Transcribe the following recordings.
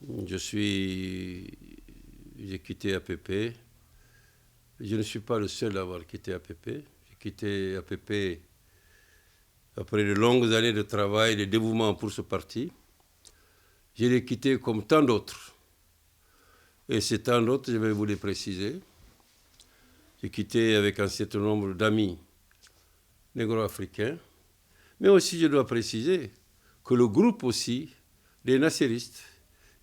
J'ai quitté APP. Je ne suis pas le seul à avoir quitté APP. J'ai quitté APP après de longues années de travail, de dévouement pour ce parti. Je l'ai quitté comme tant d'autres. Et ces tant d'autres, je vais vous les préciser. J'ai quitté avec un certain nombre d'amis négro-africains. Mais aussi, je dois préciser que le groupe aussi des nasseristes,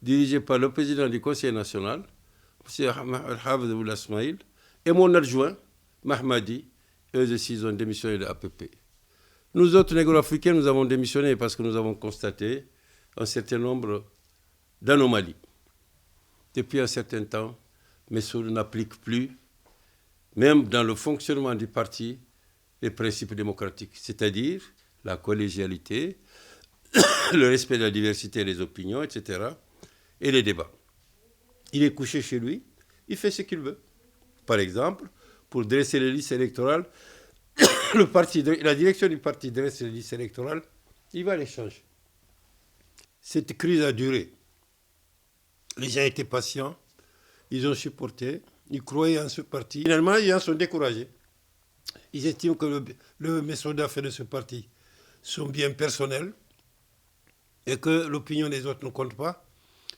dirigé par le président du Conseil national, M. Al-Hafez Ould Asmaïl, et mon adjoint, Mahmadi, eux aussi, ils ont démissionné de l'APP. Nous autres négro-africains, nous avons démissionné parce que nous avons constaté un certain nombre d'anomalies. Depuis un certain temps, Messoud n'applique plus, même dans le fonctionnement du parti, les principes démocratiques, c'est-à-dire la collégialité, le respect de la diversité des opinions, etc., et les débats. Il est couché chez lui, il fait ce qu'il veut. Par exemple, pour dresser les listes électorales, la direction du parti dresse les listes électorales, il va les changer. Cette crise a duré. Les gens étaient patients, ils ont supporté, ils croyaient en ce parti. Finalement, les gens sont découragés. Ils estiment que le méthode fait de ce parti sont bien personnels et que l'opinion des autres ne compte pas.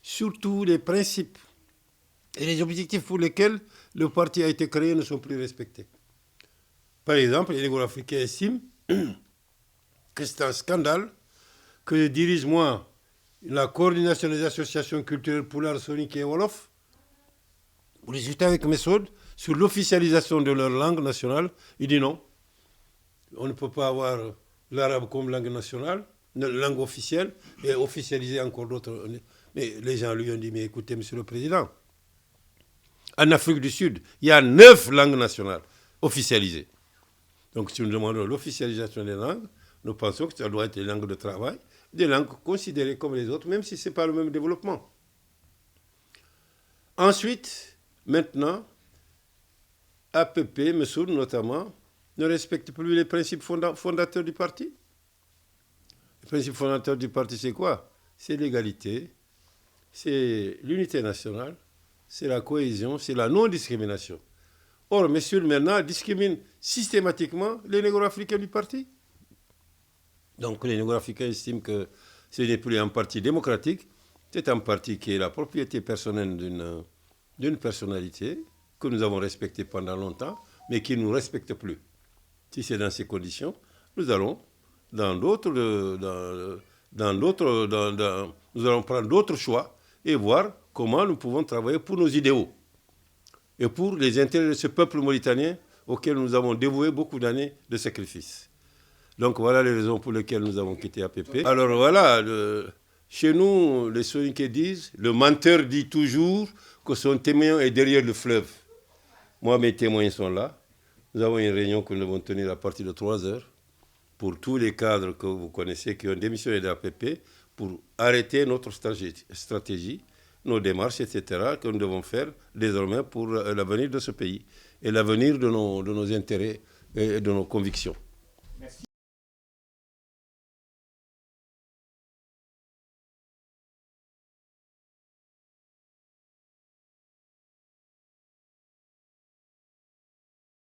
Surtout les principes et les objectifs pour lesquels le parti a été créé ne sont plus respectés. Par exemple, les négro-africains estiment que c'est un scandale que je dirige, moi, la coordination des associations culturelles Pulaar, Soninké et Wolof, pour discuter avec Messoud sur l'officialisation de leur langue nationale. Il dit non, on ne peut pas avoir l'arabe comme langue nationale, langue officielle, et officialiser encore d'autres. Mais les gens lui ont dit, mais écoutez, monsieur le président, en Afrique du Sud, il y a 9 langues nationales officialisées. Donc si nous demandons l'officialisation des langues, nous pensons que ça doit être des langues de travail, des langues considérées comme les autres, même si ce n'est pas le même développement. Ensuite, maintenant, APP, Messoud notamment, ne respecte plus les principes fondateurs du parti. Les principes fondateurs du parti, c'est quoi? C'est l'égalité, c'est l'unité nationale, c'est la cohésion, c'est la non-discrimination. Or, Messoud maintenant discrimine systématiquement les négro-africains du parti. Donc les négro-africains estiment que ce n'est plus un parti démocratique, c'est un parti qui est la propriété personnelle d'une personnalité que nous avons respectée pendant longtemps, mais qui ne nous respecte plus. Si c'est dans ces conditions, nous allons nous allons prendre d'autres choix et voir comment nous pouvons travailler pour nos idéaux et pour les intérêts de ce peuple mauritanien auquel nous avons dévoué beaucoup d'années de sacrifices. Donc voilà les raisons pour lesquelles nous avons quitté APP. Alors voilà, chez nous, les Soninké disent, le menteur dit toujours que son témoin est derrière le fleuve. Moi, mes témoins sont là. Nous avons une réunion que nous devons tenir à partir de 3 heures pour tous les cadres que vous connaissez qui ont démissionné de l'APP pour arrêter notre stratégie, nos démarches, etc., que nous devons faire désormais pour l'avenir de ce pays et l'avenir de nos intérêts et de nos convictions.